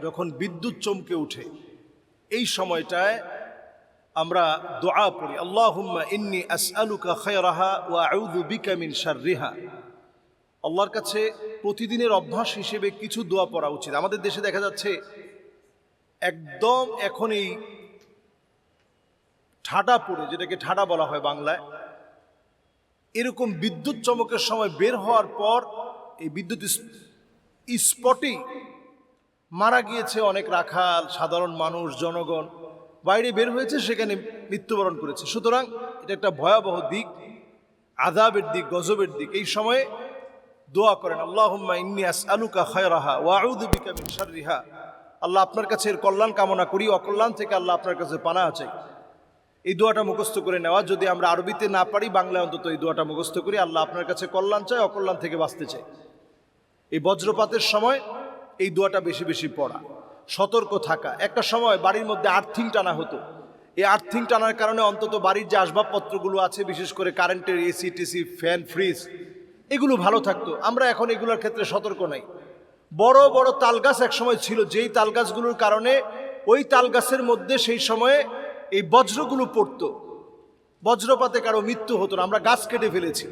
যখন বিদ্যুৎ চমকে উঠে এই সময়টায় আমরা দোয়া পড়ি, আল্লাহুম্মা ইন্নী আসআলুকা খায়রাহা ওয়া আউযু বিকা মিন শাররিহা। আল্লাহর কাছে প্রতিদিনের অভ্যাস হিসেবে কিছু দোয়া পড়া উচিত। আমাদের দেশে দেখা যাচ্ছে একদম এখন এই ঠাডা পড়ে, যেটাকে ঠাডা বলা হয় বাংলায়, এরকম বিদ্যুৎ চমকের সময় বের হওয়ার পর এই বিদ্যুৎ স্পটেই মারা গিয়েছে অনেক রাখাল, সাধারণ মানুষ, জনগণ বাইরে বের হয়েছে, সেখানে মৃত্যুবরণ করেছে। সুতরাং এটা একটা ভয়াবহ দিক, আযাবের দিক, গজবের দিক। এই সময়ে দোয়া করেন, আল্লাহুম্মা ইন্নী আসআলুকা খায়রাহা ওয়া আউযু বিকা মিন শাররিহা। আল্লাহ আপনার কাছে এর কল্যাণ কামনা করি, অকল্যাণ থেকে আল্লাহ আপনার কাছে পানাহ চাই। এই দোয়াটা মুখস্থ করে নেওয়া, যদি আমরা আরবিতে না পারি বাংলায় অন্তত এই দোয়াটা মুখস্থ করি, আল্লাহ আপনার কাছে কল্যাণ চাই, অকল্যাণ থেকে বাঁচতে চাই। এই বজ্রপাতের সময় এই দোয়াটা বেশি বেশি পড়া, সতর্ক থাকা। একটা সময় বাড়ির মধ্যে আর্থিং টানা হতো, এই আর্থিং টানার কারণে অন্তত বাড়ির যে আসবাবপত্রগুলো আছে, বিশেষ করে কারেন্টের এসি টেসি, ফ্যান, ফ্রিজ, এগুলো ভালো থাকতো। আমরা এখন এগুলোর ক্ষেত্রে সতর্ক নাই। বড় বড় তাল গাছ এক সময় ছিল, যেই তাল গাছগুলোর কারণে ওই তাল গাছের মধ্যে সেই সময়ে এই বজ্রগুলো পড়তো, বজ্রপাতে কারো মৃত্যু হতো না। আমরা গাছ কেটে ফেলেছি।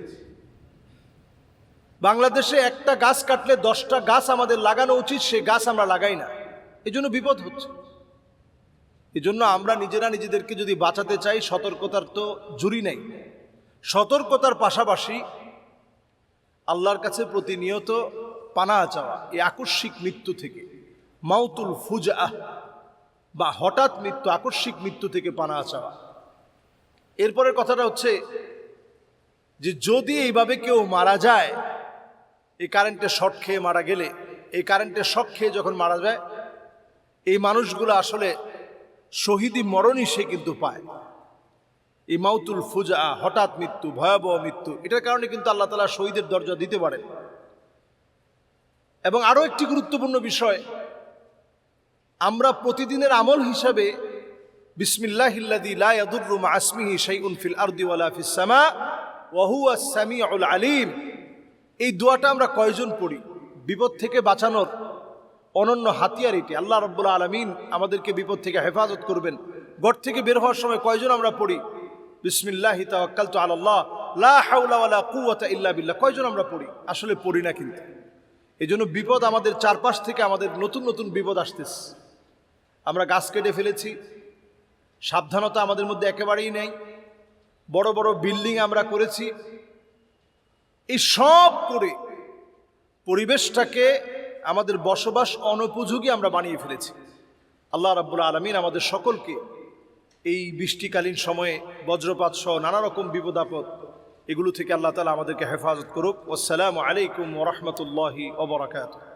বাংলাদেশে একটা গাছ কাটলে 10টা গাছ আমাদের লাগানো উচিত, সে গাছ আমরা লাগাই না, এজন্য বিপদ হচ্ছে। এজন্য আমরা নিজেরা নিজেদেরকে যদি বাঁচাতে চাই, সতর্কতার তো জুরি নেই। সতর্কতার পাশাপাশি আল্লাহর কাছে প্রতিনিয়ত পানাহ চাওয়া এই আকস্মিক মৃত্যু থেকে, মাউতুল ফুজআহ বা হঠাৎ মৃত্যু, আকস্মিক মৃত্যু থেকে পানাহ চাওয়া। এরপরের কথাটা হচ্ছে যে যদি এইভাবে কেউ মারা যায়, এই কারেন্টের শক খেয়ে মারা গেলে, এই কারেন্টের শক খেয়ে যখন মারা যায়, এই মানুষগুলো আসলে শহীদি মরণই সে কিন্তু পায়। এই মাউতুল ফুজআ, হঠাৎ মৃত্যু, ভয়াবহ মৃত্যু, এটার কারণে কিন্তু আল্লাহ তাআলা শহীদের দরজা দিতে পারেন। এবং আরো একটি গুরুত্বপূর্ণ বিষয়, আমরা প্রতিদিনের আমল হিসাবে বিসমিল্লাহিল্লাযী লা ইয়াদুররু মা ইসমিহি শাইউন ফিল আরদি ওয়ালা ফিস সামা ওয়া হুয়াস সামিউল আলীম, এই দোয়াটা আমরা কয়জন পড়ি? বিপদ থেকে বাঁচানোর অনন্য হাতিয়ার এটি। আল্লাহ রাব্বুল আলামিন আমাদেরকে বিপদ থেকে হেফাজত করবেন। ঘর থেকে বের হওয়ার সময় কয়জন আমরা পড়ি বিসমিল্লাহি তাওয়াক্কালতু আলাল্লাহ লা হাওলা ওয়ালা কুওয়াতা ইল্লা বিল্লাহ? কয়জন আমরা পড়ি? আসলে পড়ি না। কিন্তু এজন্য বিপদ আমাদের চারপাশ থেকে, আমাদের নতুন নতুন বিপদ আসতেছে। আমরা গাছ কেটে ফেলেছি, সাবধানতা আমাদের মধ্যে একেবারেই নেই, বড় বড় বিল্ডিং আমরা করেছি, এই সব করে পরিবেশটাকে আমাদের বসবাস অনুপযোগী আমরা বানিয়ে ফেলেছি। আল্লাহ রাব্বুল আলামিন আমাদের সকলকে এই বৃষ্টিকালীন সময়ে বজ্রপাত সহ নানা রকম বিপদ আপদ, এগুলো থেকে আল্লাহ তাআলা আমাদেরকে হেফাজত করুক। আসসালামু আলাইকুম ওয়া রাহমাতুল্লাহি ওয়া বারাকাতুহু।